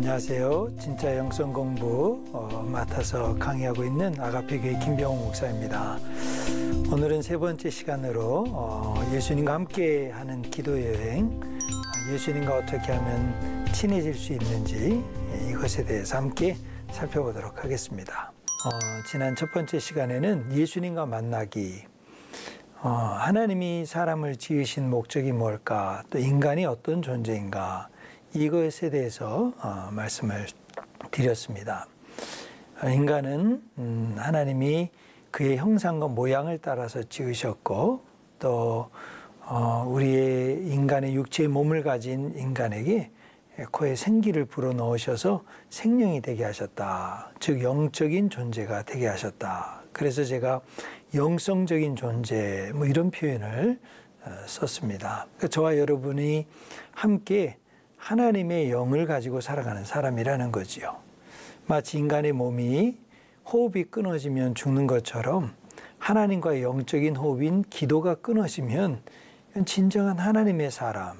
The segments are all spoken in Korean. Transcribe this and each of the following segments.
안녕하세요. 진짜 영성 공부 맡아서 강의하고 있는 아가페교회 김병호 목사입니다. 오늘은 세 번째 시간으로 예수님과 함께 하는 기도 여행, 예수님과 어떻게 하면 친해질 수 있는지 이것에 대해서 함께 살펴보도록 하겠습니다. 지난 첫 번째 시간에는 예수님과 만나기, 하나님이 사람을 지으신 목적이 뭘까, 또 인간이 어떤 존재인가, 이것에 대해서 말씀을 드렸습니다. 인간은 하나님이 그의 형상과 모양을 따라서 지으셨고, 또 우리의 인간의 육체의 몸을 가진 인간에게 코에 생기를 불어넣으셔서 생명이 되게 하셨다. 즉 영적인 존재가 되게 하셨다. 그래서 제가 영성적인 존재 이런 표현을 썼습니다. 그러니까 저와 여러분이 함께 하나님의 영을 가지고 살아가는 사람이라는 거지요. 마치 인간의 몸이 호흡이 끊어지면 죽는 것처럼 하나님과의 영적인 호흡인 기도가 끊어지면 진정한 하나님의 사람,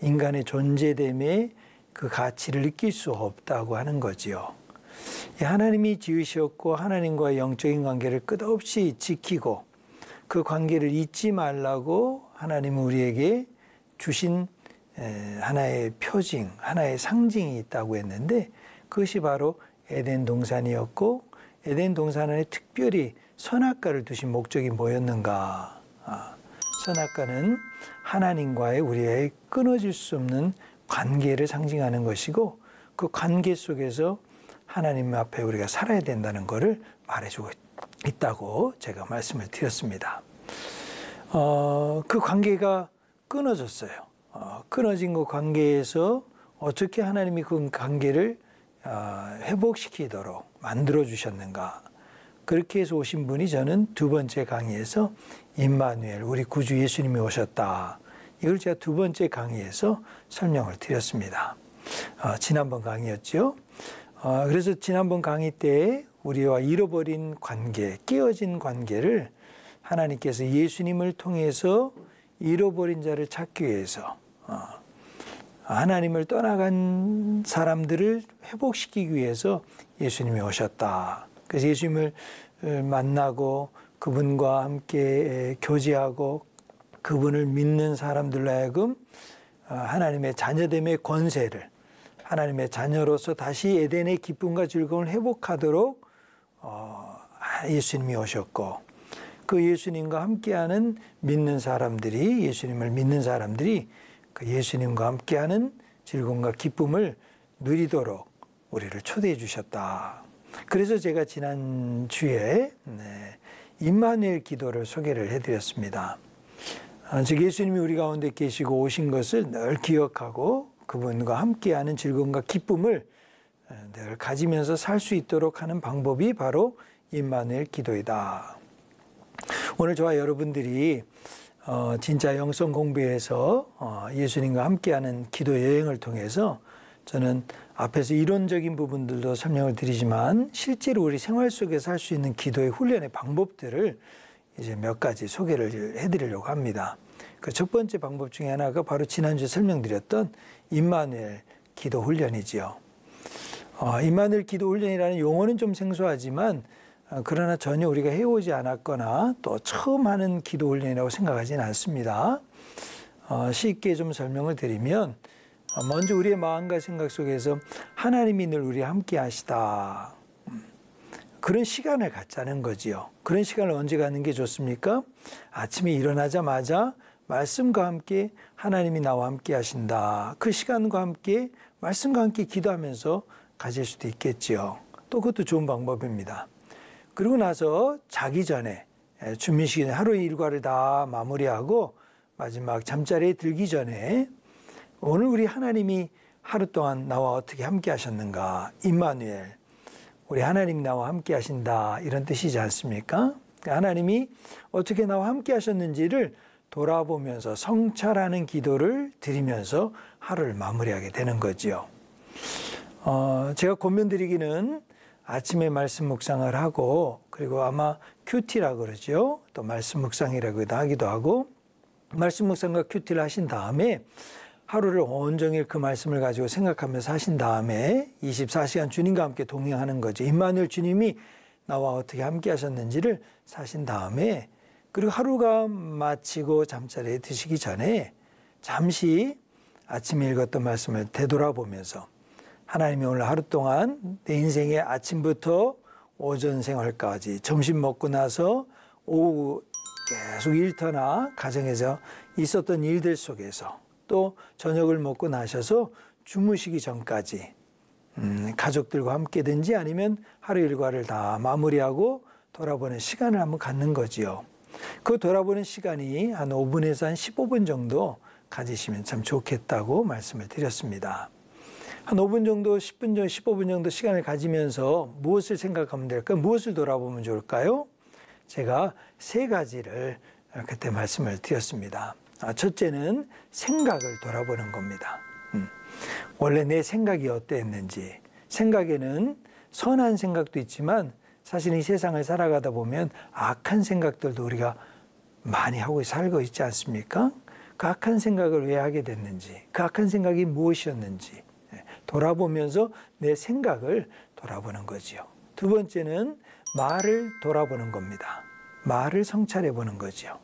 인간의 존재됨의 그 가치를 느낄 수 없다고 하는 거지요. 하나님이 지으셨고 하나님과의 영적인 관계를 끝없이 지키고 그 관계를 잊지 말라고 하나님은 우리에게 주신 하나의 표징, 하나의 상징이 있다고 했는데, 그것이 바로 에덴 동산이었고, 에덴 동산 안에 특별히 선악과를 두신 목적이 뭐였는가? 선악과는 하나님과의 우리의 끊어질 수 없는 관계를 상징하는 것이고, 그 관계 속에서 하나님 앞에 우리가 살아야 된다는 것을 말해주고 있다고 제가 말씀을 드렸습니다. 그 관계가 끊어졌어요. 끊어진 그 관계에서 어떻게 하나님이 그 관계를 회복시키도록 만들어주셨는가. 그렇게 해서 오신 분이 저는 두 번째 강의에서 임마누엘, 우리 구주 예수님이 오셨다. 이걸 제가 두 번째 강의에서 설명을 드렸습니다. 지난번 강의였죠. 그래서 지난번 강의 때 우리와 잃어버린 관계, 깨어진 관계를 하나님께서 예수님을 통해서 잃어버린 자를 찾기 위해서 하나님을 떠나간 사람들을 회복시키기 위해서 예수님이 오셨다. 그래서 예수님을 만나고 그분과 함께 교제하고 그분을 믿는 사람들로 하여금 하나님의 자녀됨의 권세를, 하나님의 자녀로서 다시 에덴의 기쁨과 즐거움을 회복하도록 예수님이 오셨고, 그 예수님과 함께하는 믿는 사람들이, 예수님을 믿는 사람들이 그 예수님과 함께하는 즐거움과 기쁨을 누리도록 우리를 초대해 주셨다. 그래서 제가 지난주에 임마누엘 기도를 소개를 해드렸습니다. 즉 예수님이 우리 가운데 계시고 오신 것을 늘 기억하고 그분과 함께하는 즐거움과 기쁨을 늘 가지면서 살 수 있도록 하는 방법이 바로 임마누엘 기도이다. 오늘 저와 여러분들이 진짜 영성 공부에서 예수님과 함께하는 기도 여행을 통해서 저는 앞에서 이론적인 부분들도 설명을 드리지만 실제로 우리 생활 속에서 할 수 있는 기도의 훈련의 방법들을 이제 몇 가지 소개를 해드리려고 합니다. 그 첫 번째 방법 중에 하나가 바로 지난주에 설명드렸던 임마누엘 기도 훈련이지요. 임마누엘 기도 훈련이라는 용어는 좀 생소하지만 그러나 전혀 우리가 해오지 않았거나 또 처음 하는 기도 훈련이라고 생각하지는 않습니다. 쉽게 좀 설명을 드리면 먼저 우리의 마음과 생각 속에서 하나님이 늘 우리와 함께 하시다. 그런 시간을 갖자는 거지요. 그런 시간을 언제 갖는 게 좋습니까? 아침에 일어나자마자 말씀과 함께 하나님이 나와 함께 하신다. 그 시간과 함께 말씀과 함께 기도하면서 가질 수도 있겠지요. 또 그것도 좋은 방법입니다. 그리고 나서 자기 전에 준비 시간에 하루 일과를 다 마무리하고 마지막 잠자리에 들기 전에 오늘 우리 하나님이 하루 동안 나와 어떻게 함께 하셨는가, 임마누엘, 우리 하나님이 나와 함께 하신다, 이런 뜻이지 않습니까? 하나님이 어떻게 나와 함께 하셨는지를 돌아보면서 성찰하는 기도를 드리면서 하루를 마무리하게 되는 거지요. 제가 권면드리기는 아침에 말씀 묵상을 하고, 그리고 아마 큐티라 그러죠. 또 말씀 묵상이라고 하기도 하고, 말씀 묵상과 큐티를 하신 다음에 하루를 온종일 그 말씀을 가지고 생각하면서 하신 다음에 24시간 주님과 함께 동행하는 거죠. 임마누엘 주님이 나와 어떻게 함께 하셨는지를 사신 다음에, 그리고 하루가 마치고 잠자리에 드시기 전에 잠시 아침에 읽었던 말씀을 되돌아보면서 하나님이 오늘 하루 동안 내 인생의 아침부터 오전 생활까지, 점심 먹고 나서 오후 계속 일터나 가정에서 있었던 일들 속에서, 또 저녁을 먹고 나셔서 주무시기 전까지 가족들과 함께든지 아니면 하루 일과를 다 마무리하고 돌아보는 시간을 한번 갖는 거지요. 그 돌아보는 시간이 한 5분에서 한 15분 정도 가지시면 참 좋겠다고 말씀을 드렸습니다. 한 5분 정도, 10분 정도, 15분 정도 시간을 가지면서 무엇을 생각하면 될까요? 무엇을 돌아보면 좋을까요? 제가 3가지를 그때 말씀을 드렸습니다. 첫째는 생각을 돌아보는 겁니다. 원래 내 생각이 어땠는지, 생각에는 선한 생각도 있지만 사실 이 세상을 살아가다 보면 악한 생각들도 우리가 많이 하고 살고 있지 않습니까? 그 악한 생각을 왜 하게 됐는지, 그 악한 생각이 무엇이었는지 돌아보면서 내 생각을 돌아보는 거지요. 두 번째는 말을 돌아보는 겁니다. 말을 성찰해 보는 거지요.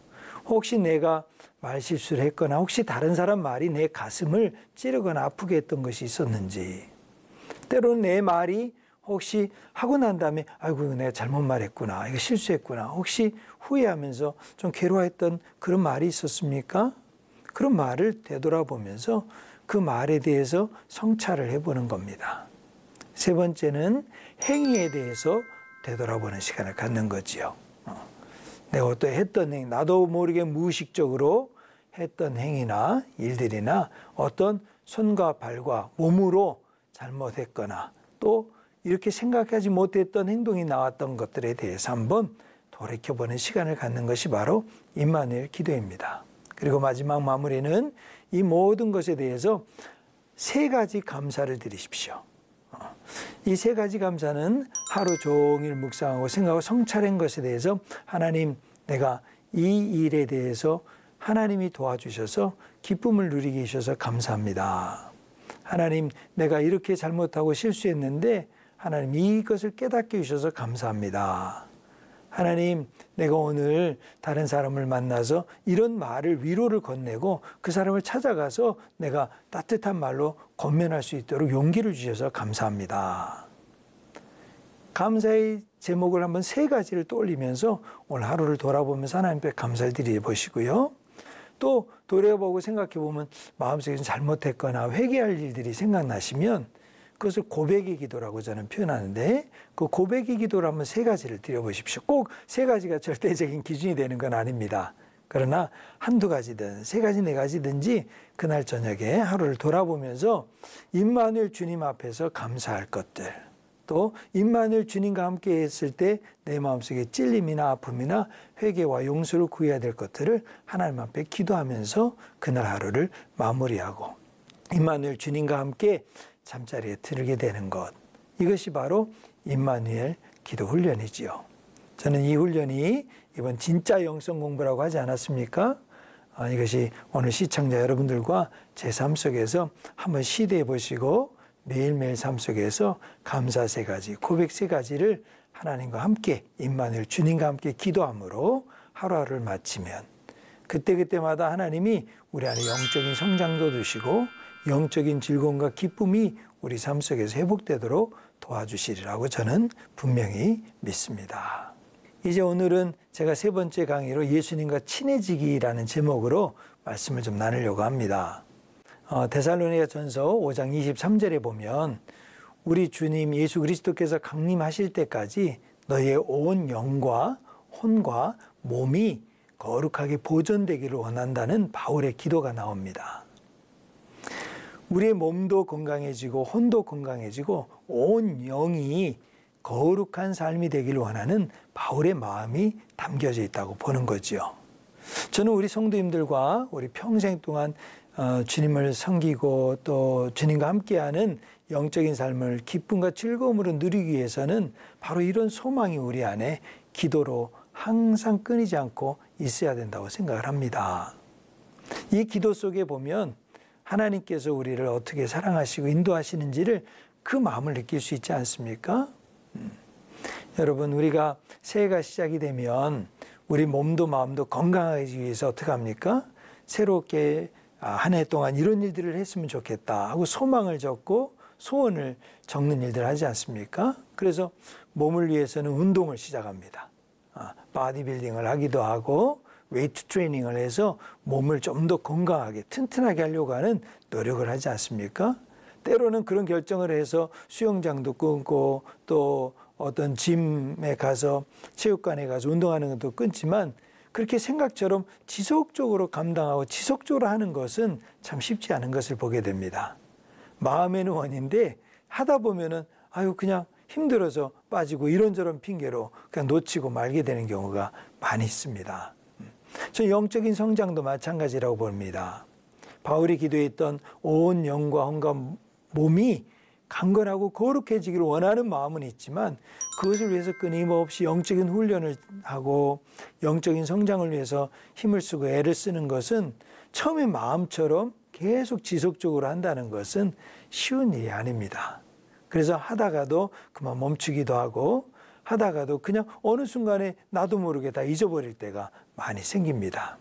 혹시 내가 말실수를 했거나 혹시 다른 사람 말이 내 가슴을 찌르거나 아프게 했던 것이 있었는지, 때로는 내 말이 혹시 하고 난 다음에 아이고 내가 잘못 말했구나, 이거 실수했구나, 혹시 후회하면서 좀 괴로워했던 그런 말이 있었습니까? 그런 말을 되돌아보면서 그 말에 대해서 성찰을 해보는 겁니다. 세 번째는 행위에 대해서 되돌아보는 시간을 갖는 거지요. 내가 어떤 했던 행위, 나도 모르게 무의식적으로 했던 행위나 일들이나 어떤 손과 발과 몸으로 잘못했거나 또 이렇게 생각하지 못했던 행동이 나왔던 것들에 대해서 한번 돌이켜보는 시간을 갖는 것이 바로 임마누엘 기도입니다. 그리고 마지막 마무리는 이 모든 것에 대해서 3가지 감사를 드리십시오. 이 3가지 감사는 하루 종일 묵상하고 생각하고 성찰한 것에 대해서 하나님, 내가 이 일에 대해서 하나님이 도와주셔서 기쁨을 누리게 해주셔서 감사합니다. 하나님, 내가 이렇게 잘못하고 실수했는데 하나님 이것을 깨닫게 해주셔서 감사합니다. 하나님, 내가 오늘 다른 사람을 만나서 이런 말을, 위로를 건네고 그 사람을 찾아가서 내가 따뜻한 말로 권면할 수 있도록 용기를 주셔서 감사합니다. 감사의 제목을 한번 3가지를 떠올리면서 오늘 하루를 돌아보면서 하나님께 감사를 드려보시고요. 또 돌아보고 생각해보면 마음속에 잘못했거나 회개할 일들이 생각나시면 그것을 고백의 기도라고 저는 표현하는데, 그 고백의 기도를 한번 3가지를 드려보십시오. 꼭 3가지가 절대적인 기준이 되는 건 아닙니다. 그러나 한두 가지든 3가지, 4가지든지 그날 저녁에 하루를 돌아보면서 임마누엘 주님 앞에서 감사할 것들, 또 임마누엘 주님과 함께 했을 때 내 마음속에 찔림이나 아픔이나 회개와 용서를 구해야 될 것들을 하나님 앞에 기도하면서 그날 하루를 마무리하고 임마누엘 주님과 함께 잠자리에 들게 되는 것, 이것이 바로 임마누엘 기도 훈련이지요. 저는 이 훈련이 이번 진짜 영성 공부라고 하지 않았습니까? 이것이 오늘 시청자 여러분들과 제 삶 속에서 한번 시도해 보시고 매일매일 삶 속에서 감사 3가지, 고백 3가지를 하나님과 함께, 임마누엘 주님과 함께 기도함으로 하루하루를 마치면 그때그때마다 하나님이 우리 안에 영적인 성장도 주시고 영적인 즐거움과 기쁨이 우리 삶 속에서 회복되도록 도와주시리라고 저는 분명히 믿습니다. 이제 오늘은 제가 3번째 강의로 예수님과 친해지기라는 제목으로 말씀을 좀 나누려고 합니다. 데살로니가전서 5장 23절에 보면 우리 주님 예수 그리스도께서 강림하실 때까지 너희의 온 영과 혼과 몸이 거룩하게 보존되기를 원한다는 바울의 기도가 나옵니다. 우리의 몸도 건강해지고 혼도 건강해지고 온 영이 거룩한 삶이 되기를 원하는 바울의 마음이 담겨져 있다고 보는 거죠. 저는 우리 성도님들과 우리 평생 동안 주님을 섬기고 또 주님과 함께하는 영적인 삶을 기쁨과 즐거움으로 누리기 위해서는 바로 이런 소망이 우리 안에 기도로 항상 끊이지 않고 있어야 된다고 생각을 합니다. 이 기도 속에 보면 하나님께서 우리를 어떻게 사랑하시고 인도하시는지를 그 마음을 느낄 수 있지 않습니까? 여러분, 우리가 새해가 시작이 되면 우리 몸도 마음도 건강하기 위해서 어떻게 합니까? 새롭게 한 해 동안 이런 일들을 했으면 좋겠다 하고 소망을 적고 소원을 적는 일들을 하지 않습니까? 그래서 몸을 위해서는 운동을 시작합니다. 바디빌딩을 하기도 하고 웨이트 트레이닝을 해서 몸을 좀 더 건강하게 튼튼하게 하려고 하는 노력을 하지 않습니까? 때로는 그런 결정을 해서 수영장도 끊고 또 어떤 짐에 가서 체육관에 가서 운동하는 것도 끊지만 그렇게 생각처럼 지속적으로 감당하고 지속적으로 하는 것은 참 쉽지 않은 것을 보게 됩니다. 마음에는 원인데 하다 보면은 그냥 힘들어서 빠지고 이런저런 핑계로 그냥 놓치고 말게 되는 경우가 많이 있습니다. 저 영적인 성장도 마찬가지라고 봅니다. 바울이 기도했던 온 영과 혼과 몸이 강건하고 거룩해지기를 원하는 마음은 있지만 그것을 위해서 끊임없이 영적인 훈련을 하고 영적인 성장을 위해서 힘을 쓰고 애를 쓰는 것은 처음에 마음처럼 계속 지속적으로 한다는 것은 쉬운 일이 아닙니다. 그래서 하다가도 그만 멈추기도 하고 하다가도 그냥 어느 순간에 나도 모르게 다 잊어버릴 때가 많이 생깁니다.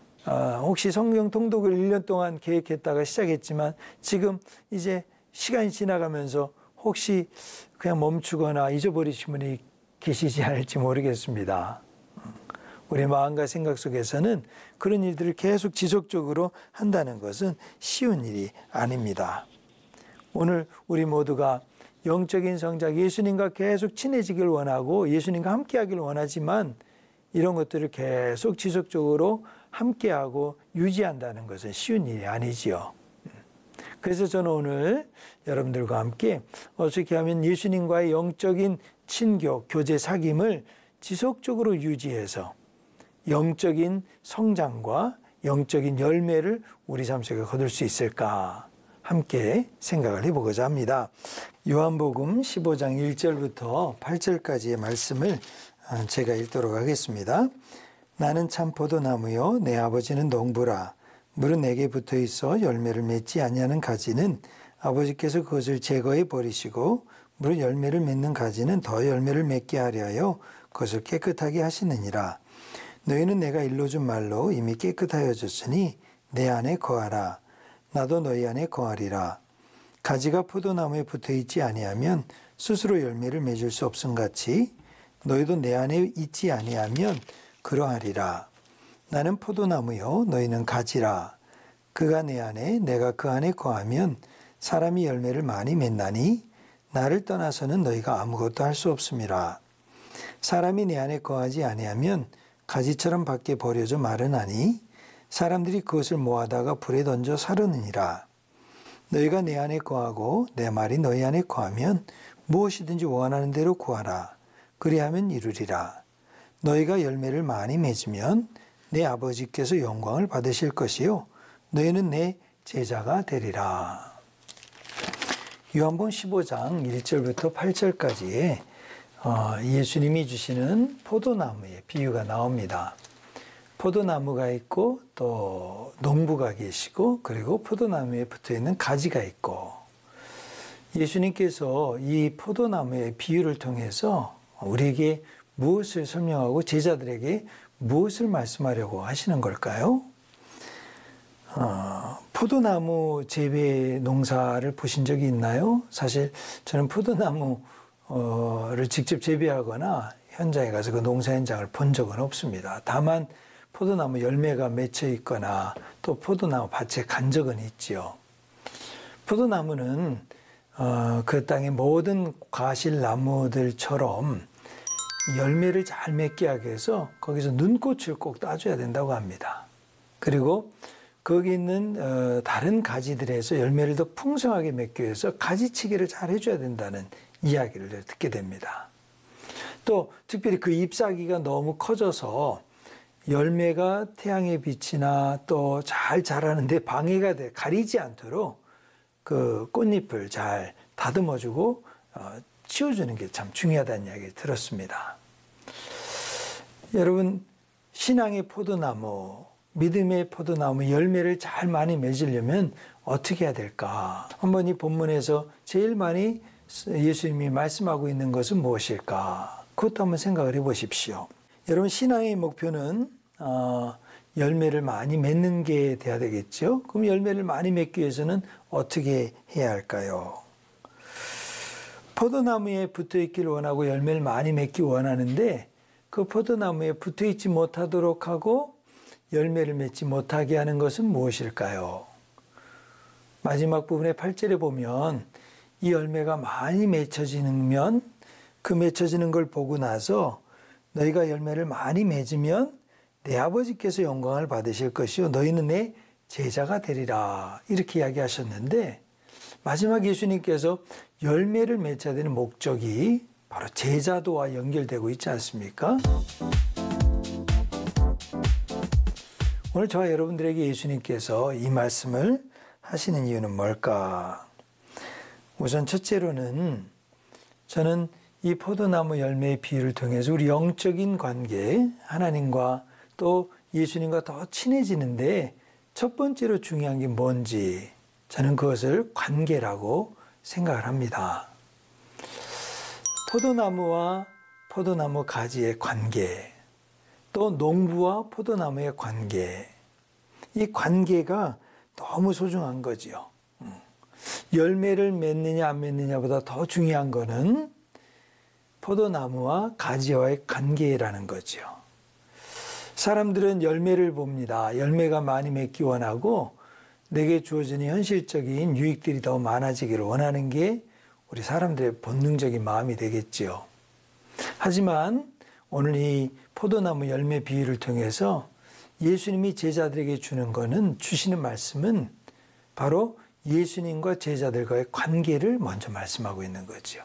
혹시 성경 통독을 1년 동안 계획했다가 시작했지만 지금 이제 시간이 지나가면서 혹시 그냥 멈추거나 잊어버리신 분이 계시지 않을지 모르겠습니다. 우리 마음과 생각 속에서는 그런 일들을 계속 지속적으로 한다는 것은 쉬운 일이 아닙니다. 오늘 우리 모두가 영적인 성장, 예수님과 계속 친해지길 원하고 예수님과 함께하길 원하지만 이런 것들을 계속 지속적으로 함께하고 유지한다는 것은 쉬운 일이 아니지요. 그래서 저는 오늘 여러분들과 함께 어떻게 하면 예수님과의 영적인 친교, 교제, 사귐을 지속적으로 유지해서 영적인 성장과 영적인 열매를 우리 삶 속에 거둘 수 있을까 함께 생각을 해보고자 합니다. 요한복음 15장 1절부터 8절까지의 말씀을 제가 읽도록 하겠습니다. 나는 참 포도나무요 내 아버지는 농부라. 물은 내게 붙어 있어 열매를 맺지 아니하는 가지는 아버지께서 그것을 제거해 버리시고 물은 열매를 맺는 가지는 더 열매를 맺게 하려 하여 그것을 깨끗하게 하시느니라. 너희는 내가 일러준 말로 이미 깨끗하여졌으니 내 안에 거하라. 나도 너희 안에 거하리라. 가지가 포도나무에 붙어 있지 아니하면 스스로 열매를 맺을 수 없음같이 너희도 내 안에 있지 아니하면 그러하리라. 나는 포도나무요 너희는 가지라. 그가 내 안에 내가 그 안에 거하면 사람이 열매를 많이 맺나니 나를 떠나서는 너희가 아무것도 할 수 없음이라. 사람이 내 안에 거하지 아니하면 가지처럼 밖에 버려져 마르나니 사람들이 그것을 모아다가 불에 던져 사르느니라. 너희가 내 안에 거하고 내 말이 너희 안에 거하면 무엇이든지 원하는 대로 구하라. 그리하면 이루리라. 너희가 열매를 많이 맺으면 내 아버지께서 영광을 받으실 것이요 너희는 내 제자가 되리라. 요한복음 15장 1절부터 8절까지에 예수님이 주시는 포도나무의 비유가 나옵니다. 포도나무가 있고 또 농부가 계시고 그리고 포도나무에 붙어있는 가지가 있고 예수님께서 이 포도나무의 비유를 통해서 우리에게 무엇을 설명하고 제자들에게 무엇을 말씀하려고 하시는 걸까요? 포도나무 재배 농사를 보신 적이 있나요? 사실 저는 포도나무를 직접 재배하거나 현장에 가서 그 농사 현장을 본 적은 없습니다. 다만 포도나무 열매가 맺혀 있거나 또 포도나무 밭에 간 적은 있지요. 포도나무는 그 땅의 모든 과실나무들처럼 열매를 잘 맺게 하기 위해서 거기서 눈꽃을 꼭 따줘야 된다고 합니다. 그리고 거기 있는 다른 가지들에서 열매를 더 풍성하게 맺기 위해서 가지치기를 잘 해줘야 된다는 이야기를 듣게 됩니다. 또 특별히 그 잎사귀가 너무 커져서 열매가 태양의 빛이나 또 잘 자라는데 방해가 돼 가리지 않도록 그 꽃잎을 잘 다듬어주고 치워주는 게 참 중요하다는 이야기를 들었습니다. 여러분, 신앙의 포도나무, 믿음의 포도나무 열매를 잘 많이 맺으려면 어떻게 해야 될까? 한번 이 본문에서 제일 많이 예수님이 말씀하고 있는 것은 무엇일까? 그것도 한번 생각을 해보십시오. 여러분, 신앙의 목표는 열매를 많이 맺는 게 돼야 되겠죠? 그럼 열매를 많이 맺기 위해서는 어떻게 해야 할까요? 포도나무에 붙어있기를 원하고 열매를 많이 맺기 원하는데 그 포도나무에 붙어있지 못하도록 하고 열매를 맺지 못하게 하는 것은 무엇일까요? 마지막 부분의 8절에 보면 이 열매가 많이 맺혀지면 그 맺혀지는 걸 보고 나서 너희가 열매를 많이 맺으면 내 아버지께서 영광을 받으실 것이요 너희는 내 제자가 되리라 이렇게 이야기하셨는데 마지막 예수님께서 열매를 맺어야 되는 목적이 바로 제자도와 연결되고 있지 않습니까? 오늘 저와 여러분들에게 예수님께서 이 말씀을 하시는 이유는 뭘까? 우선 첫째로는 저는 이 포도나무 열매의 비유를 통해서 우리 영적인 관계, 하나님과 또 예수님과 더 친해지는데 첫 번째로 중요한 게 뭔지 저는 그것을 관계라고 생각을 합니다. 포도나무와 포도나무 가지의 관계, 또 농부와 포도나무의 관계, 이 관계가 너무 소중한 거지요. 열매를 맺느냐 안 맺느냐보다 더 중요한 거는 포도나무와 가지와의 관계라는 거죠. 사람들은 열매를 봅니다. 열매가 많이 맺기 원하고 내게 주어지는 현실적인 유익들이 더 많아지기를 원하는 게 우리 사람들의 본능적인 마음이 되겠지요. 하지만 오늘 이 포도나무 열매 비유를 통해서 예수님이 제자들에게 주시는 말씀은 바로 예수님과 제자들과의 관계를 먼저 말씀하고 있는 거죠.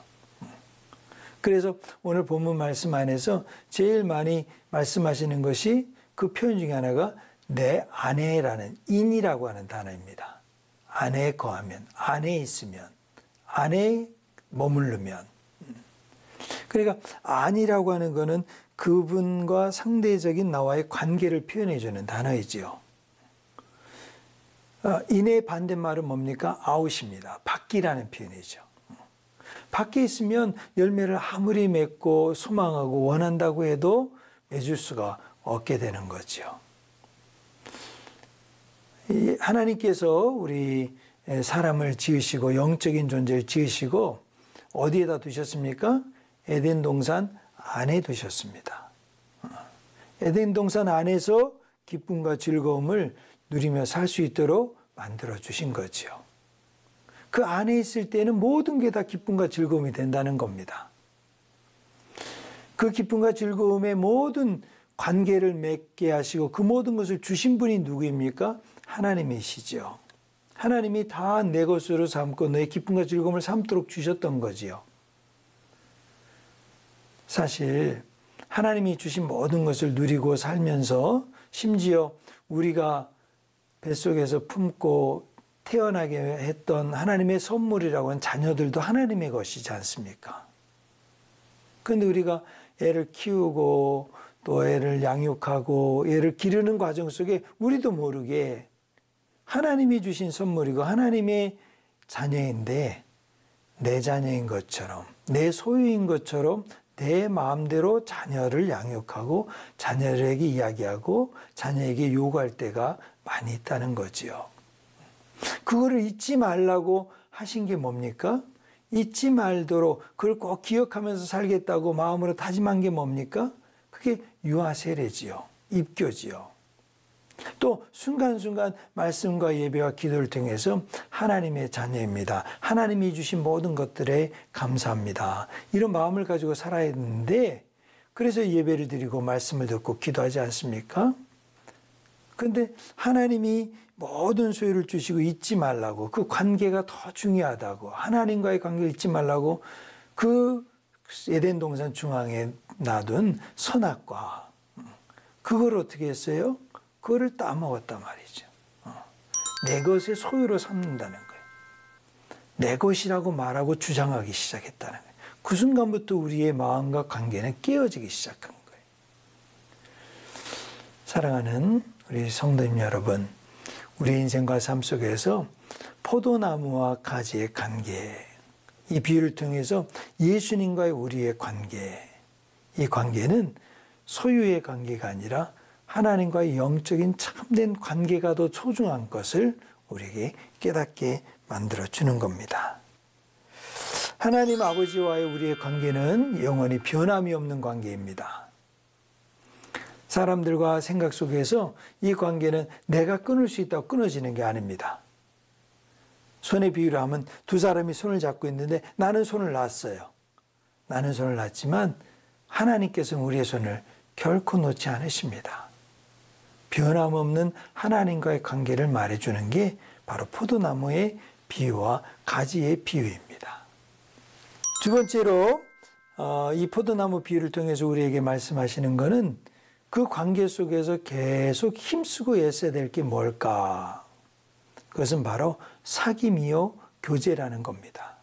그래서 오늘 본문 말씀 안에서 제일 많이 말씀하시는 것이 그 표현 중에 하나가 내 안에라는 인이라고 하는 단어입니다. 안에 거하면, 안에 있으면, 안에 머무르면. 그러니까 안이라고 하는 것은 그분과 상대적인 나와의 관계를 표현해 주는 단어이지요. 인의 반대말은 뭡니까? 아웃입니다. 밖이라는 표현이죠. 밖에 있으면 열매를 아무리 맺고 소망하고 원한다고 해도 맺을 수가 없게 되는 거죠. 하나님께서 우리 사람을 지으시고 영적인 존재를 지으시고 어디에다 두셨습니까? 에덴 동산 안에 두셨습니다. 에덴 동산 안에서 기쁨과 즐거움을 누리며 살 수 있도록 만들어 주신 거죠. 그 안에 있을 때는 모든 게 다 기쁨과 즐거움이 된다는 겁니다. 그 기쁨과 즐거움의 모든 관계를 맺게 하시고 그 모든 것을 주신 분이 누구입니까? 하나님이시죠. 하나님이 다 내 것으로 삼고 너의 기쁨과 즐거움을 삼도록 주셨던 거지요. 사실 하나님이 주신 모든 것을 누리고 살면서 심지어 우리가 뱃속에서 품고 태어나게 했던 하나님의 선물이라고 하는 자녀들도 하나님의 것이지 않습니까? 그런데 우리가 애를 키우고 또 애를 양육하고 애를 기르는 과정 속에 우리도 모르게 하나님이 주신 선물이고 하나님의 자녀인데 내 자녀인 것처럼 내 소유인 것처럼 내 마음대로 자녀를 양육하고 자녀에게 이야기하고 자녀에게 요구할 때가 많이 있다는 거지요. 그거를 잊지 말라고 하신 게 뭡니까? 잊지 말도록 그걸 꼭 기억하면서 살겠다고 마음으로 다짐한 게 뭡니까? 그게 유아세례지요. 입교지요. 또 순간순간 말씀과 예배와 기도를 통해서 하나님의 자녀입니다. 하나님이 주신 모든 것들에 감사합니다. 이런 마음을 가지고 살아야 되는데 그래서 예배를 드리고 말씀을 듣고 기도하지 않습니까? 그런데 하나님이 모든 소유를 주시고 잊지 말라고 그 관계가 더 중요하다고 하나님과의 관계를 잊지 말라고 그 에덴 동산 중앙에 놔둔 선악과 그걸 어떻게 했어요? 그거를 따먹었단 말이죠. 내 것의 소유로 삼는다는 거예요. 내 것이라고 말하고 주장하기 시작했다는 거예요. 그 순간부터 우리의 마음과 관계는 깨어지기 시작한 거예요. 사랑하는 우리 성도님 여러분, 우리 인생과 삶 속에서 포도나무와 가지의 관계, 이 비유를 통해서 예수님과의 우리의 관계, 이 관계는 소유의 관계가 아니라 하나님과의 영적인 참된 관계가 더 소중한 것을 우리에게 깨닫게 만들어주는 겁니다. 하나님 아버지와의 우리의 관계는 영원히 변함이 없는 관계입니다. 사람들과 생각 속에서 이 관계는 내가 끊을 수 있다고 끊어지는 게 아닙니다. 손의 비유를 하면 두 사람이 손을 잡고 있는데 나는 손을 놨어요. 나는 손을 놨지만 하나님께서는 우리의 손을 결코 놓지 않으십니다. 변함없는 하나님과의 관계를 말해주는 게 바로 포도나무의 비유와 가지의 비유입니다. 두 번째로 이 포도나무 비유를 통해서 우리에게 말씀하시는 것은 그 관계 속에서 계속 힘쓰고 애써야 될 게 뭘까? 그것은 바로 사귐이요 교제라는 겁니다.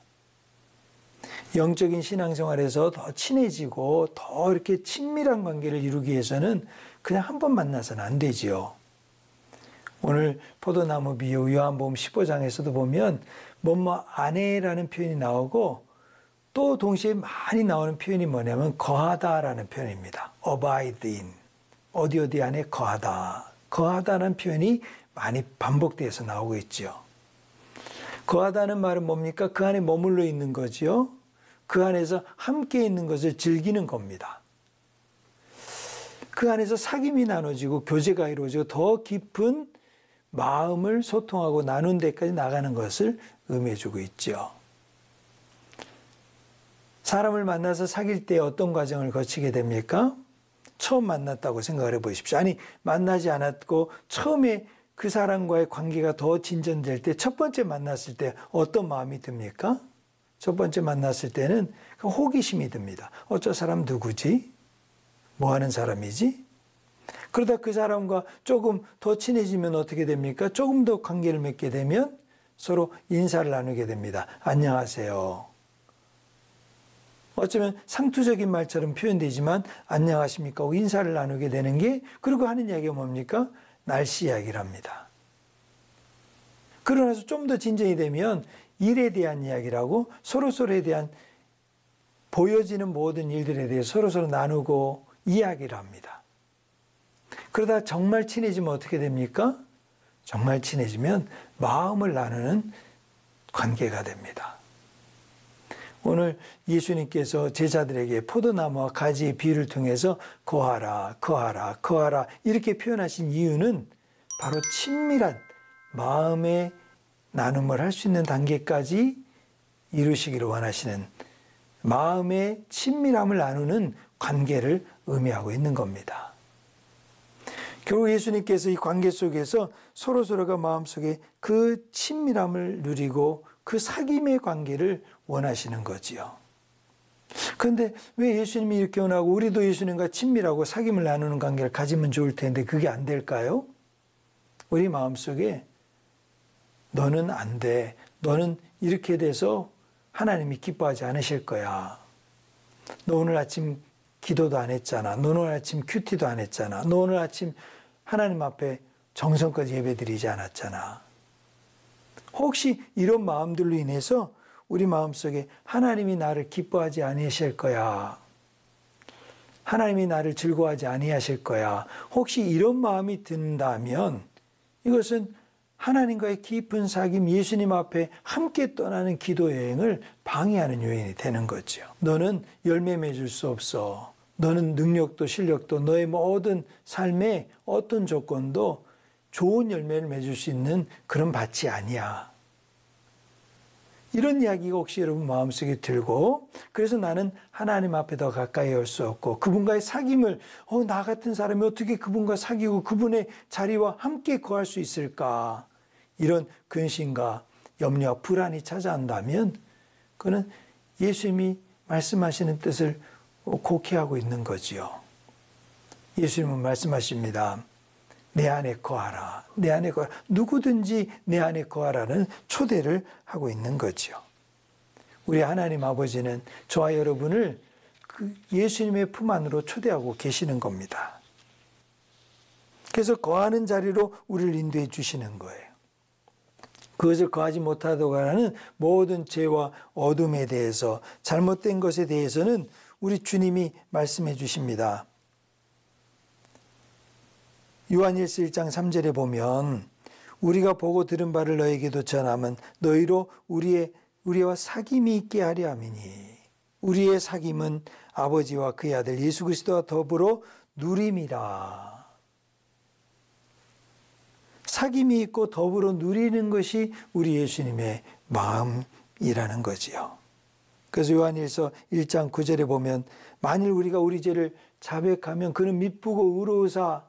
영적인 신앙생활에서 더 친해지고 더 이렇게 친밀한 관계를 이루기 위해서는 그냥 한 번 만나서는 안 되지요. 오늘 포도나무 비유 요한복음 15장에서도 보면 뭐뭐 아내라는 표현이 나오고 또 동시에 많이 나오는 표현이 뭐냐면 거하다라는 표현입니다. abide in. 어디 안에 거하다. 거하다는 표현이 많이 반복돼서 나오고 있죠. 거하다는 말은 뭡니까? 그 안에 머물러 있는 거죠. 그 안에서 함께 있는 것을 즐기는 겁니다. 그 안에서 사귐이 나눠지고 교제가 이루어지고 더 깊은 마음을 소통하고 나눈 데까지 나가는 것을 의미해주고 있죠. 사람을 만나서 사귈 때 어떤 과정을 거치게 됩니까? 처음 만났다고 생각을 해보십시오. 아니, 만나지 않았고 처음에 그 사람과의 관계가 더 진전될 때 첫 번째 만났을 때 어떤 마음이 듭니까? 첫 번째 만났을 때는 호기심이 듭니다. 저 사람 누구지? 뭐 하는 사람이지? 그러다 그 사람과 조금 더 친해지면 어떻게 됩니까? 조금 더 관계를 맺게 되면 서로 인사를 나누게 됩니다. 안녕하세요. 어쩌면 상투적인 말처럼 표현되지만 안녕하십니까 하고 인사를 나누게 되는 게, 그리고 하는 이야기가 뭡니까? 날씨 이야기를 합니다. 그러고 나서 좀 더 진전이 되면 일에 대한 이야기라고 서로서로에 대한 보여지는 모든 일들에 대해서 서로서로 나누고 이야기를 합니다. 그러다 정말 친해지면 어떻게 됩니까? 정말 친해지면 마음을 나누는 관계가 됩니다. 오늘 예수님께서 제자들에게 포도나무와 가지의 비유를 통해서 거하라, 거하라, 거하라 이렇게 표현하신 이유는 바로 친밀한 마음의 나눔을 할 수 있는 단계까지 이루시기를 원하시는 마음의 친밀함을 나누는 관계를 의미하고 있는 겁니다. 결국 예수님께서 이 관계 속에서 서로서로가 마음속에 그 친밀함을 누리고 그 사귐의 관계를 원하시는 거지요. 그런데 왜 예수님이 이렇게 원하고 우리도 예수님과 친밀하고 사귐을 나누는 관계를 가지면 좋을 텐데 그게 안 될까요? 우리 마음속에 너는 안 돼. 너는 이렇게 돼서 하나님이 기뻐하지 않으실 거야. 너 오늘 아침 기도도 안 했잖아. 너 오늘 아침 큐티도 안 했잖아. 너 오늘 아침 하나님 앞에 정성껏 예배드리지 않았잖아. 혹시 이런 마음들로 인해서 우리 마음속에 하나님이 나를 기뻐하지 아니하실 거야. 하나님이 나를 즐거워하지 아니하실 거야. 혹시 이런 마음이 든다면 이것은 하나님과의 깊은 사귐, 예수님 앞에 함께 떠나는 기도 여행을 방해하는 요인이 되는 거죠. 너는 열매 맺을 수 없어. 너는 능력도 실력도 너의 모든 삶의 어떤 조건도 좋은 열매를 맺을 수 있는 그런 밭이 아니야. 이런 이야기가 혹시 여러분 마음속에 들고, 그래서 나는 하나님 앞에 더 가까이 올 수 없고 그분과의 사귐을 나 같은 사람이 어떻게 그분과 사귀고 그분의 자리와 함께 거할 수 있을까? 이런 근심과 염려와 불안이 찾아온다면 그는 예수님이 말씀하시는 뜻을 곡해하고 있는 거지요. 예수님은 말씀하십니다. 내 안에 거하라. 내 안에 거하라. 누구든지 내 안에 거하라는 초대를 하고 있는 거지요. 우리 하나님 아버지는 저와 여러분을 그 예수님의 품 안으로 초대하고 계시는 겁니다. 그래서 거하는 자리로 우리를 인도해 주시는 거예요. 그것을 거하지 못하도록 하는 모든 죄와 어둠에 대해서, 잘못된 것에 대해서는 우리 주님이 말씀해 주십니다. 요한일서 1장 3절에 보면 우리가 보고 들은 바를 너에게도 전함은 너희로 우리와 사귐이 있게 하려 함이니, 우리의 사귐은 아버지와 그의 아들 예수 그리스도와 더불어 누림이라. 사귐이 있고 더불어 누리는 것이 우리 예수님의 마음이라는 거지요. 그래서 요한일서 1장 9절에 보면 만일 우리가 우리 죄를 자백하면 그는 미쁘고 의로우사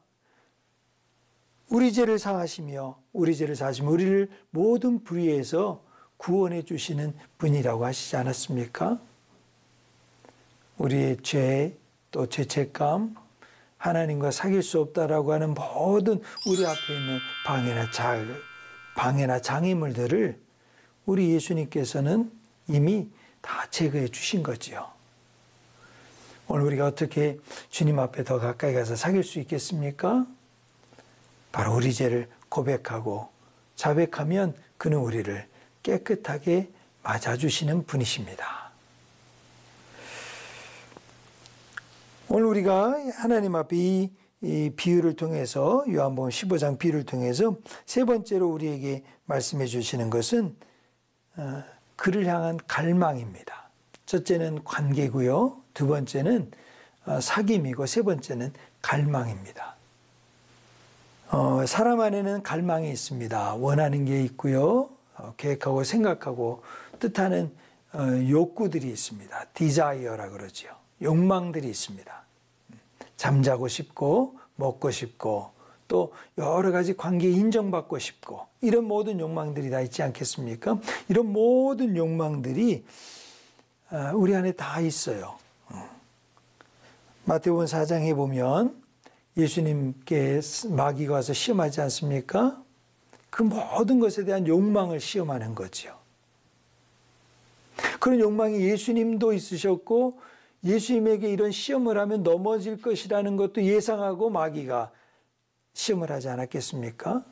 우리 죄를 사하시며 우리를 모든 불의에서 구원해 주시는 분이라고 하시지 않았습니까? 우리의 죄, 또 죄책감, 하나님과 사귈 수 없다라고 하는 모든 우리 앞에 있는 방해나 장애물들을 우리 예수님께서는 이미 다 제거해 주신 거지요. 오늘 우리가 어떻게 주님 앞에 더 가까이 가서 사귈 수 있겠습니까? 바로 우리 죄를 고백하고 자백하면 그는 우리를 깨끗하게 맞아주시는 분이십니다. 오늘 우리가 하나님 앞에 이 비유를 통해서, 요한복음 15장 비유를 통해서 세 번째로 우리에게 말씀해 주시는 것은 그를 향한 갈망입니다. 첫째는 관계고요, 두 번째는 사귐이고, 세 번째는 갈망입니다. 사람 안에는 갈망이 있습니다. 원하는 게 있고요, 계획하고 생각하고 뜻하는 욕구들이 있습니다. 디자이어라 그러죠. 욕망들이 있습니다. 잠자고 싶고 먹고 싶고 또 여러 가지 관계에 인정받고 싶고 이런 모든 욕망들이 다 있지 않겠습니까? 이런 모든 욕망들이 우리 안에 다 있어요. 마태복음 4장에 보면 예수님께 마귀가 와서 시험하지 않습니까? 그 모든 것에 대한 욕망을 시험하는 거죠. 그런 욕망이 예수님도 있으셨고 예수님에게 이런 시험을 하면 넘어질 것이라는 것도 예상하고 마귀가 시험을 하지 않았겠습니까?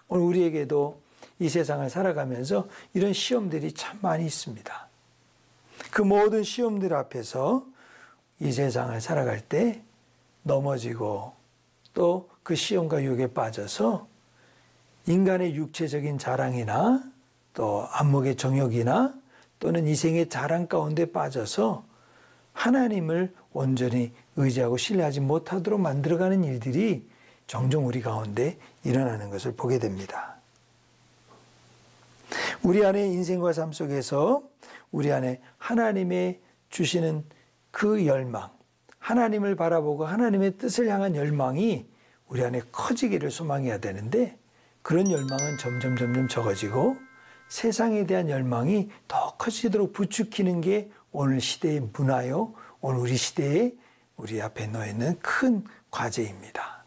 오늘 우리에게도 이 세상을 살아가면서 이런 시험들이 참 많이 있습니다. 그 모든 시험들 앞에서 이 세상을 살아갈 때 넘어지고 또 그 시험과 유혹에 빠져서 인간의 육체적인 자랑이나 또 안목의 정욕이나 또는 이생의 자랑 가운데 빠져서 하나님을 온전히 의지하고 신뢰하지 못하도록 만들어가는 일들이 종종 우리 가운데 일어나는 것을 보게 됩니다. 우리 안의 인생과 삶 속에서 우리 안에 하나님의 주시는 그 열망, 하나님을 바라보고 하나님의 뜻을 향한 열망이 우리 안에 커지기를 소망해야 되는데 그런 열망은 점점 적어지고 세상에 대한 열망이 더 커지도록 부추기는 게 오늘 시대의 문화요, 오늘 우리 시대에 우리 앞에 놓여있는 큰 과제입니다.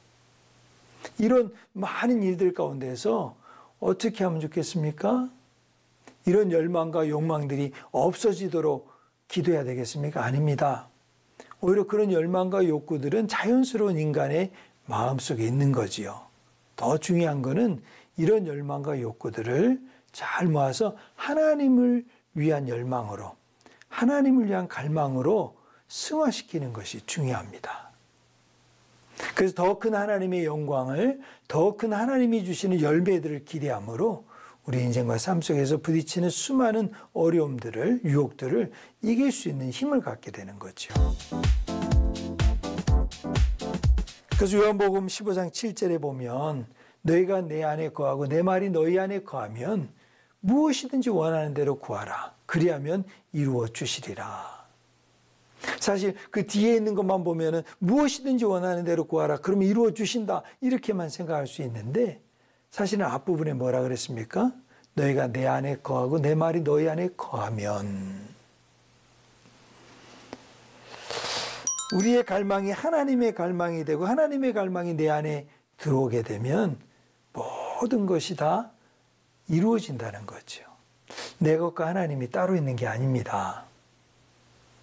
이런 많은 일들 가운데서 어떻게 하면 좋겠습니까? 이런 열망과 욕망들이 없어지도록 기도해야 되겠습니까? 아닙니다. 오히려 그런 열망과 욕구들은 자연스러운 인간의 마음속에 있는 거지요. 더 중요한 거는 이런 열망과 욕구들을 잘 모아서 하나님을 위한 열망으로, 하나님을 위한 갈망으로 승화시키는 것이 중요합니다. 그래서 더 큰 하나님의 영광을, 더 큰 하나님이 주시는 열매들을 기대함으로 우리 인생과 삶 속에서 부딪히는 수많은 어려움들을, 유혹들을 이길 수 있는 힘을 갖게 되는 거죠. 그래서 요한복음 15장 7절에 보면 너희가 내 안에 거하고 내 말이 너희 안에 거하면 무엇이든지 원하는 대로 구하라. 그리하면 이루어 주시리라. 사실 그 뒤에 있는 것만 보면은 무엇이든지 원하는 대로 구하라. 그러면 이루어 주신다. 이렇게만 생각할 수 있는데 사실은 앞부분에 뭐라 그랬습니까? 너희가 내 안에 거하고 내 말이 너희 안에 거하면. 우리의 갈망이 하나님의 갈망이 되고 하나님의 갈망이 내 안에 들어오게 되면 모든 것이 다 이루어진다는 거죠. 내 것과 하나님이 따로 있는 게 아닙니다.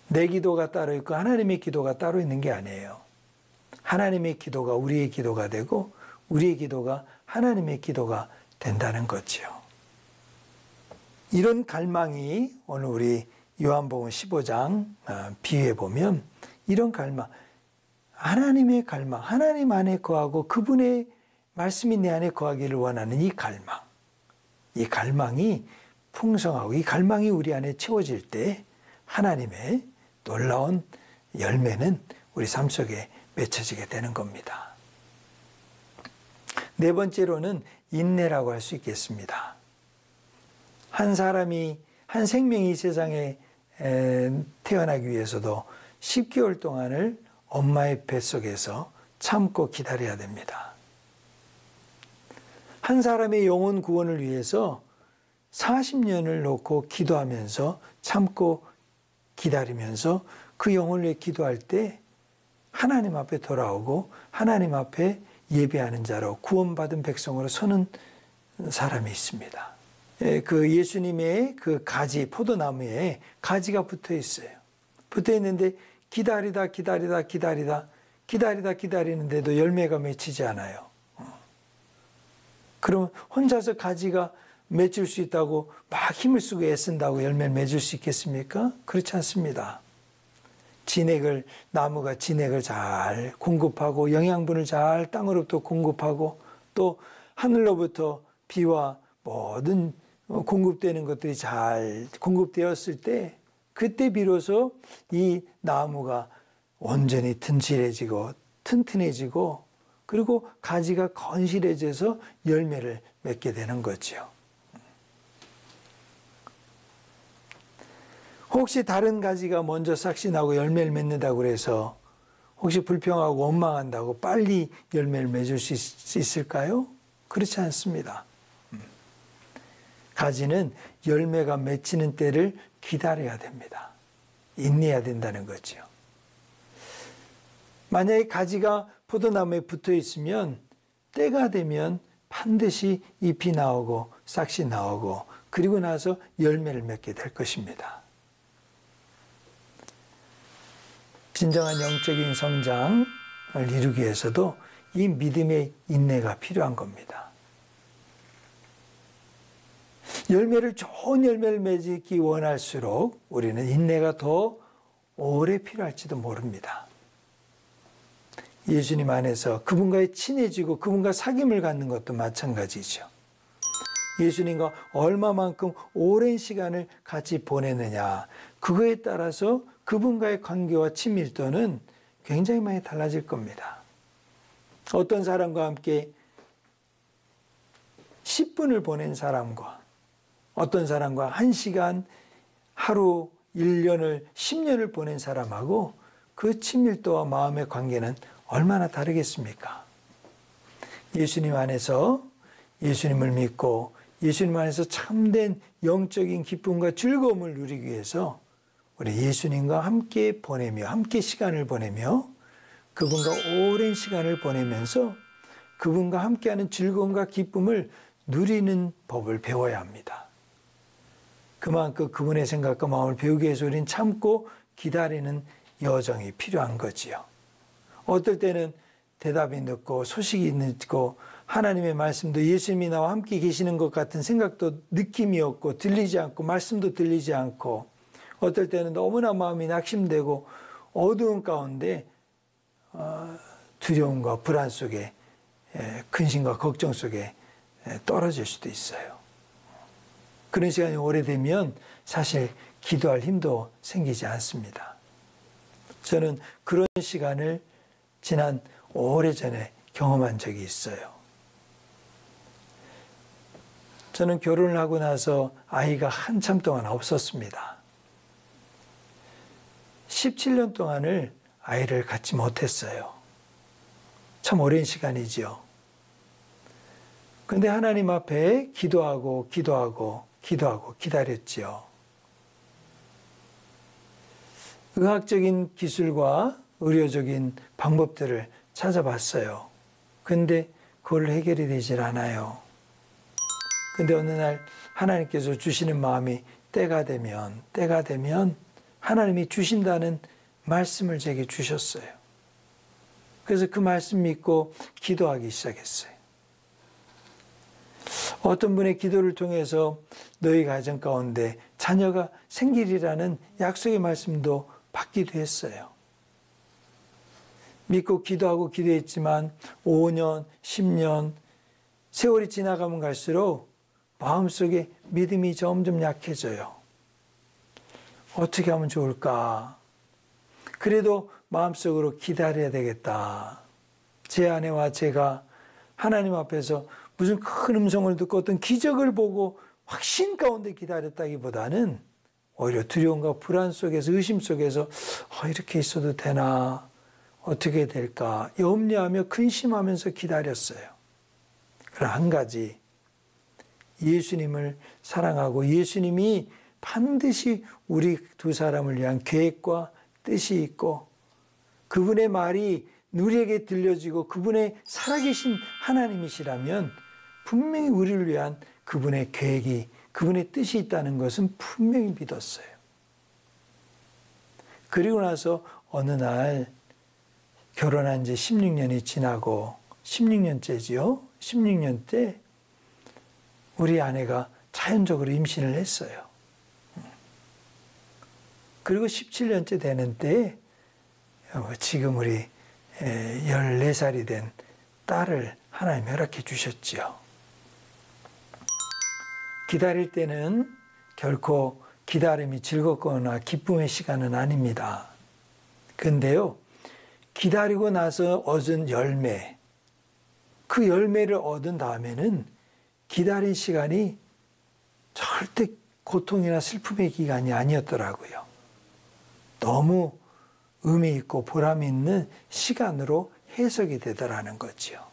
내 기도가 따로 있고 하나님의 기도가 따로 있는 게 아니에요. 하나님의 기도가 우리의 기도가 되고 우리의 기도가 하나님의 기도가 된다는 거죠. 이런 갈망이 오늘 우리 요한복음 15장 비유해 보면 이런 갈망, 하나님의 갈망, 하나님 안에 거하고 그분의 말씀이 내 안에 거하기를 원하는 이 갈망이 풍성하고 이 갈망이 우리 안에 채워질 때 하나님의 놀라운 열매는 우리 삶 속에 맺혀지게 되는 겁니다. 네 번째로는 인내라고 할 수 있겠습니다. 한 생명이 이 세상에 태어나기 위해서도 10개월 동안을 엄마의 뱃속에서 참고 기다려야 됩니다. 한 사람의 영혼 구원을 위해서 40년을 놓고 기도하면서 참고 기다리면서 그 영혼을 위해 기도할 때 하나님 앞에 돌아오고 하나님 앞에 예배하는 자로 구원받은 백성으로 서는 사람이 있습니다. 그 예수님의 그 가지, 포도나무에 가지가 붙어 있어요. 붙어 있는데 기다리는데도 열매가 맺히지 않아요. 그러면 혼자서 가지가 맺을 수 있다고 막 힘을 쓰고 애쓴다고 열매를 맺을 수 있겠습니까? 그렇지 않습니다. 나무가 진액을 잘 공급하고 영양분을 잘 땅으로부터 공급하고 또 하늘로부터 비와 모든 공급되는 것들이 잘 공급되었을 때 그때 비로소 이 나무가 온전히 튼실해지고 튼튼해지고 그리고 가지가 건실해져서 열매를 맺게 되는 거죠. 혹시 다른 가지가 먼저 싹이 나고 열매를 맺는다고 해서 혹시 불평하고 원망한다고 빨리 열매를 맺을 수 있을까요? 그렇지 않습니다. 가지는 열매가 맺히는 때를 기다려야 됩니다. 인내해야 된다는 거죠. 만약에 가지가 포도나무에 붙어 있으면 때가 되면 반드시 잎이 나오고 싹이 나오고 그리고 나서 열매를 맺게 될 것입니다. 진정한 영적인 성장을 이루기 위해서도 이 믿음의 인내가 필요한 겁니다. 좋은 열매를 맺기 원할수록 우리는 인내가 더 오래 필요할지도 모릅니다. 예수님 안에서 그분과의 친해지고 그분과 사귐을 갖는 것도 마찬가지죠. 예수님과 얼마만큼 오랜 시간을 같이 보내느냐, 그거에 따라서 그분과의 관계와 친밀도는 굉장히 많이 달라질 겁니다. 어떤 사람과 함께 10분을 보낸 사람과 어떤 사람과 1시간, 하루, 1년을, 10년을 보낸 사람하고 그 친밀도와 마음의 관계는 얼마나 다르겠습니까? 예수님 안에서 예수님을 믿고 예수님 안에서 참된 영적인 기쁨과 즐거움을 누리기 위해서 우리 예수님과 함께 보내며 함께 시간을 보내며 그분과 오랜 시간을 보내면서 그분과 함께하는 즐거움과 기쁨을 누리는 법을 배워야 합니다. 그만큼 그분의 생각과 마음을 배우기 위해서 우리는 참고 기다리는 여정이 필요한 거지요. 어떨 때는 대답이 늦고 소식이 늦고 하나님의 말씀도 예수님이 나와 함께 계시는 것 같은 생각도 느낌이 없고 들리지 않고 말씀도 들리지 않고 어떨 때는 너무나 마음이 낙심되고 어두운 가운데 두려움과 불안 속에 근심과 걱정 속에 떨어질 수도 있어요. 그런 시간이 오래되면 사실 기도할 힘도 생기지 않습니다. 저는 그런 시간을 지난 오래전에 경험한 적이 있어요. 저는 결혼을 하고 나서 아이가 한참 동안 없었습니다. 17년 동안을 아이를 갖지 못했어요. 참 오랜 시간이죠. 근데 하나님 앞에 기도하고 기다렸지요. 의학적인 기술과 의료적인 방법들을 찾아봤어요. 근데 그걸 해결이 되질 않아요. 근데 어느 날 하나님께서 주시는 마음이 때가 되면 하나님이 주신다는 말씀을 제게 주셨어요. 그래서 그 말씀 믿고 기도하기 시작했어요. 어떤 분의 기도를 통해서 너희 가정 가운데 자녀가 생기리라는 약속의 말씀도 받기도 했어요. 믿고 기도하고 기도했지만 5년, 10년 세월이 지나가면 갈수록 마음속에 믿음이 점점 약해져요. 어떻게 하면 좋을까? 그래도 마음속으로 기다려야 되겠다. 제 아내와 제가 하나님 앞에서 무슨 큰 음성을 듣고 어떤 기적을 보고 확신 가운데 기다렸다기보다는 오히려 두려움과 불안 속에서, 의심 속에서 이렇게 있어도 되나? 어떻게 될까? 염려하며 근심하면서 기다렸어요. 그러나 한 가지, 예수님을 사랑하고 예수님이 반드시 우리 두 사람을 위한 계획과 뜻이 있고 그분의 말이 우리에게 들려지고 그분의 살아계신 하나님이시라면 분명히 우리를 위한 그분의 계획이, 그분의 뜻이 있다는 것은 분명히 믿었어요. 그리고 나서 어느 날 결혼한 지 16년이 지나고 16년째지요. 16년 때 우리 아내가 자연적으로 임신을 했어요. 그리고 17년째 되는 때에 지금 우리 14살이 된 딸을 하나님 허락해 주셨지요. 기다릴 때는 결코 기다림이 즐겁거나 기쁨의 시간은 아닙니다. 근데요, 기다리고 나서 얻은 열매, 그 열매를 얻은 다음에는 기다린 시간이 절대 고통이나 슬픔의 기간이 아니었더라고요. 너무 의미 있고 보람 있는 시간으로 해석이 되더라는 거지요.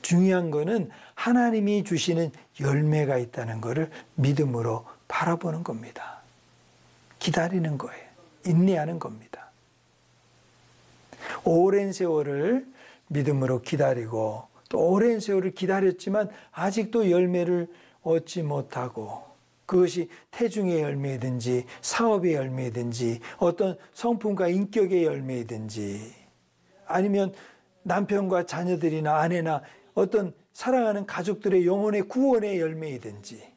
중요한 거는 하나님이 주시는 열매가 있다는 것을 믿음으로 바라보는 겁니다. 기다리는 거예요. 인내하는 겁니다. 오랜 세월을 믿음으로 기다리고 또 오랜 세월을 기다렸지만 아직도 열매를 얻지 못하고 그것이 태중의 열매이든지 사업의 열매이든지 어떤 성품과 인격의 열매이든지 아니면 남편과 자녀들이나 아내나 어떤 사랑하는 가족들의 영혼의 구원의 열매이든지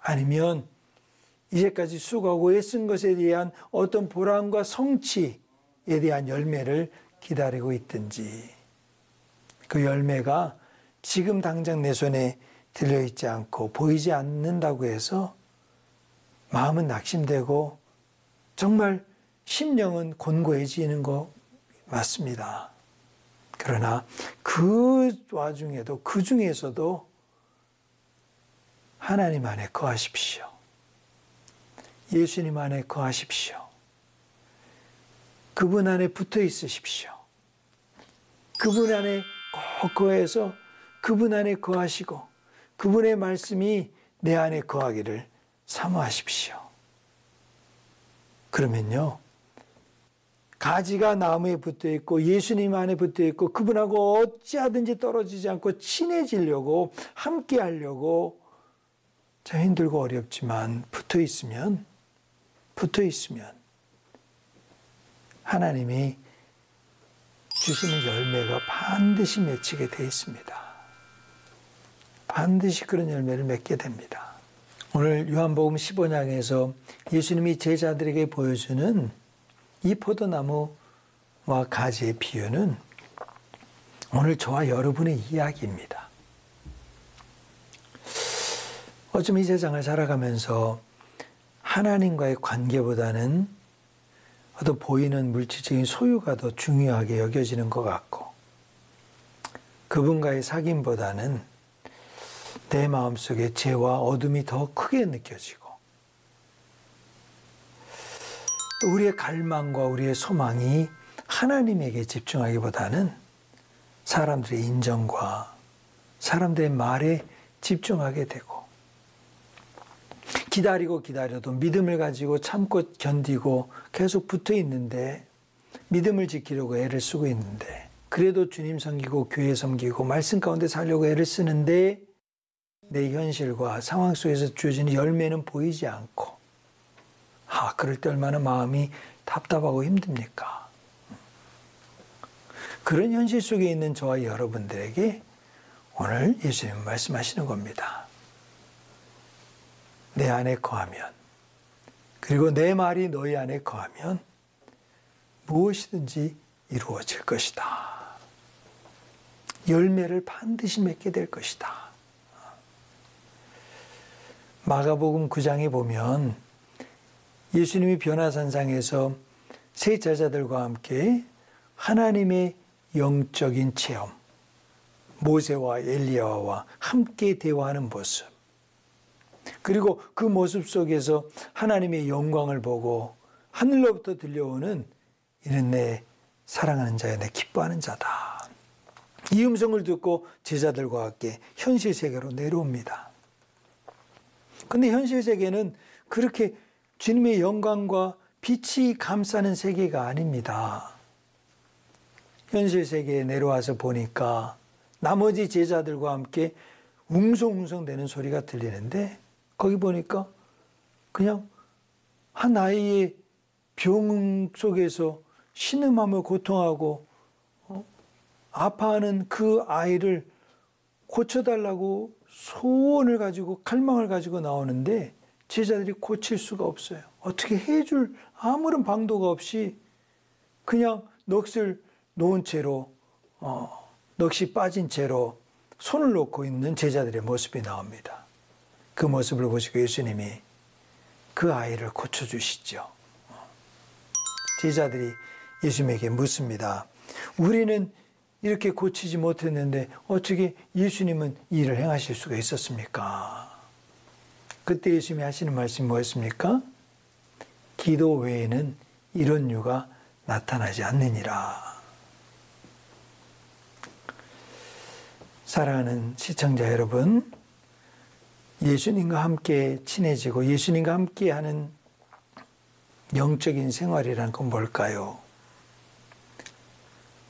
아니면 이제까지 수고하고 애쓴 것에 대한 어떤 보람과 성취에 대한 열매를 기다리고 있든지 그 열매가 지금 당장 내 손에 들려있지 않고 보이지 않는다고 해서 마음은 낙심되고 정말 심령은 곤고해지는 거 맞습니다. 그러나 그 와중에도 그 중에서도 하나님 안에 거하십시오. 예수님 안에 거하십시오. 그분 안에 붙어 있으십시오. 그분 안에 꼭 거해서 그분 안에 거하시고 그분의 말씀이 내 안에 거하기를 사모하십시오. 그러면요, 가지가 나무에 붙어 있고 예수님 안에 붙어 있고 그분하고 어찌하든지 떨어지지 않고 친해지려고 함께 하려고 참 힘들고 어렵지만 붙어 있으면 하나님이 주시는 열매가 반드시 맺히게 되어 있습니다. 반드시 그런 열매를 맺게 됩니다. 오늘 요한복음 15장에서 예수님이 제자들에게 보여주는 이 포도나무와 가지의 비유는 오늘 저와 여러분의 이야기입니다. 어쩌면 이 세상을 살아가면서 하나님과의 관계보다는 어떤 보이는 물질적인 소유가 더 중요하게 여겨지는 것 같고 그분과의 사귐보다는 내 마음속에 죄와 어둠이 더 크게 느껴지고 또 우리의 갈망과 우리의 소망이 하나님에게 집중하기보다는 사람들의 인정과 사람들의 말에 집중하게 되고 기다려도 믿음을 가지고 참고 견디고 계속 붙어 있는데 믿음을 지키려고 애를 쓰고 있는데 그래도 주님 섬기고 교회 섬기고 말씀 가운데 살려고 애를 쓰는데 내 현실과 상황 속에서 주어지는 열매는 보이지 않고 그럴 때 얼마나 마음이 답답하고 힘듭니까? 그런 현실 속에 있는 저와 여러분들에게 오늘 예수님 말씀하시는 겁니다. 내 안에 거하면, 그리고 내 말이 너희 안에 거하면 무엇이든지 이루어질 것이다. 열매를 반드시 맺게 될 것이다. 마가복음 9장에 보면 예수님이 변화산상에서 세 제자들과 함께 하나님의 영적인 체험, 모세와 엘리야와 함께 대화하는 모습, 그리고 그 모습 속에서 하나님의 영광을 보고 하늘로부터 들려오는 이는 내 사랑하는 자여 내 기뻐하는 자다. 이 음성을 듣고 제자들과 함께 현실 세계로 내려옵니다. 그런데 현실 세계는 그렇게 주님의 영광과 빛이 감싸는 세계가 아닙니다. 현실 세계에 내려와서 보니까 나머지 제자들과 함께 웅성웅성 대는 소리가 들리는데 거기 보니까 그냥 한 아이의 병 속에서 신음하며 고통하고 아파하는 그 아이를 고쳐달라고 소원을 가지고 갈망을 가지고 나오는데 제자들이 고칠 수가 없어요. 어떻게 해줄 아무런 방도가 없이 그냥 넋을 놓은 채로 넋이 빠진 채로 손을 놓고 있는 제자들의 모습이 나옵니다. 그 모습을 보시고 예수님이 그 아이를 고쳐주시죠. 제자들이 예수님에게 묻습니다. 우리는 이렇게 고치지 못했는데 어떻게 예수님은 이 일을 행하실 수가 있었습니까? 그때 예수님이 하시는 말씀이 뭐였습니까? 기도 외에는 이런 유가 나타나지 않느니라. 사랑하는 시청자 여러분, 예수님과 함께 친해지고 예수님과 함께하는 영적인 생활이란 건 뭘까요?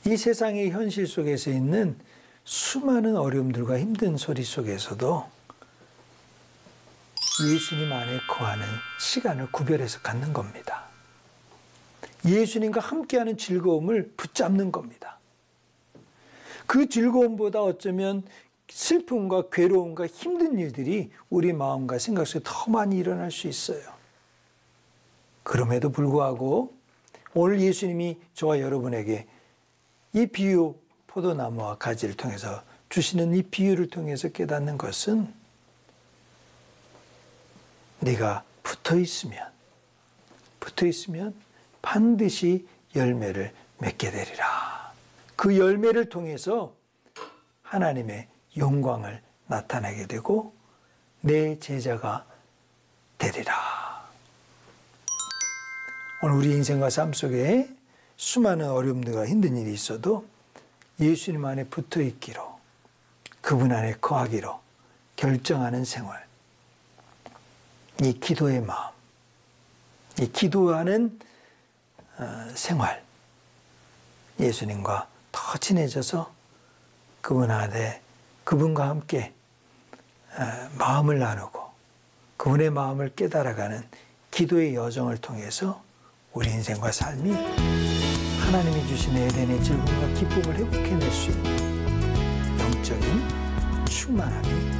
이 세상의 현실 속에서 있는 수많은 어려움들과 힘든 소리 속에서도 예수님 안에 거하는 시간을 구별해서 갖는 겁니다. 예수님과 함께하는 즐거움을 붙잡는 겁니다. 그 즐거움보다 어쩌면 슬픔과 괴로움과 힘든 일들이 우리 마음과 생각 속에 더 많이 일어날 수 있어요. 그럼에도 불구하고 오늘 예수님이 저와 여러분에게 이 비유, 포도나무와 가지를 통해서 주시는 이 비유를 통해서 깨닫는 것은 네가 붙어 있으면 반드시 열매를 맺게 되리라. 그 열매를 통해서 하나님의 영광을 나타내게 되고 내 제자가 되리라. 오늘 우리 인생과 삶 속에 수많은 어려움들과 힘든 일이 있어도 예수님 안에 붙어 있기로, 그분 안에 거하기로 결정하는 생활, 이 기도의 마음, 이 기도하는 생활, 예수님과 더 친해져서 그분 안에 그분과 함께 마음을 나누고 그분의 마음을 깨달아가는 기도의 여정을 통해서 우리 인생과 삶이 하나님이 주신 에덴의 즐거움과 기쁨을 회복해낼 수 있는 영적인 충만함이